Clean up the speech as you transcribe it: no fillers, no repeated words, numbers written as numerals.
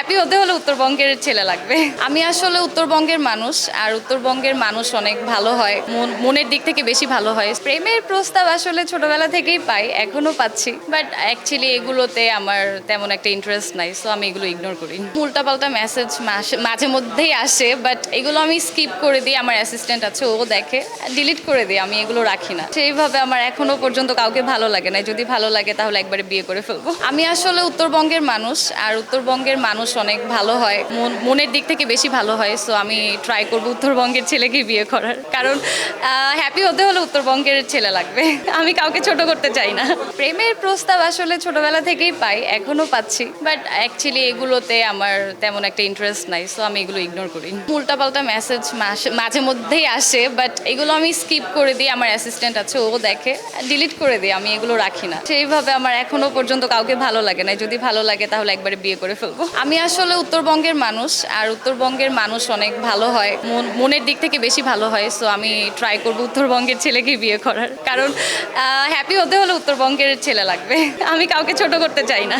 Happy হতে হলে উত্তরবঙ্গের ছেলে লাগবে। আমি আসলে উত্তরবঙ্গের মানুষ, আর উত্তরবঙ্গের মানুষ অনেক ভালো হয়, মনের দিক থেকে বেশি ভালো হয়। প্রেমের প্রস্তাব আসলে ছোটবেলা থেকেই পাই, এখনো পাচ্ছি, বাট অ্যাকচুয়ালি এগুলোতে আমার তেমন একটা ইন্টারেস্ট নাই, সো আমি এগুলো ইগনোর করি। উল্টাপাল্টা মেসেজ মাঝে মধ্যেই আসে, বাট এগুলো আমি স্কিপ করে দিই। আমার অ্যাসিস্ট্যান্ট আছে, ও দেখে, ডিলিট করে দিই, আমি এগুলো রাখি না। সেইভাবে আমার এখনো পর্যন্ত কাউকে ভালো লাগে না, যদি ভালো লাগে তাহলে একবারে বিয়ে করে ফেলবো। আমি আসলে উত্তরবঙ্গের মানুষ, আর উত্তরবঙ্গের মানুষ অনেক ভালো হয়, মনের দিক থেকে বেশি ভালো হয়, সো আমি ট্রাই করবো উত্তরবঙ্গের ছেলেকে বিয়ে করার, কারণ হ্যাপি হতে হলে উত্তরবঙ্গের ছেলে লাগবে। আমি কাউকে ছোট করতে চাই না। প্রেমের প্রস্তাব আসলে ছোটবেলা থেকেই পাই, এখনো পাচ্ছি, বাট অ্যাকচুয়ালি এগুলোতে আমার তেমন একটা ইন্টারেস্ট নাই, সো আমি এগুলো ইগনোর করি। উল্টাপাল্টা মেসেজ মাঝে মধ্যেই আসে, বাট এগুলো আমি স্কিপ করে দিই। আমার অ্যাসিস্ট্যান্ট আছে, ও দেখে, ডিলিট করে দিই, আমি এগুলো রাখি না। সেইভাবে আমার এখনো পর্যন্ত কাউকে ভালো লাগে না, যদি ভালো লাগে তাহলে একবারে বিয়ে করে ফেলবো। আমি আসলে উত্তরবঙ্গের মানুষ, আর উত্তরবঙ্গের মানুষ অনেক ভালো হয়, মনের দিক থেকে বেশি ভালো হয়, সো আমি ট্রাই করবো উত্তরবঙ্গের ছেলেকে বিয়ে করার, কারণ হ্যাপি হতে হলে উত্তরবঙ্গের ছেলে লাগবে। আমি কাউকে ছোট করতে চাই না।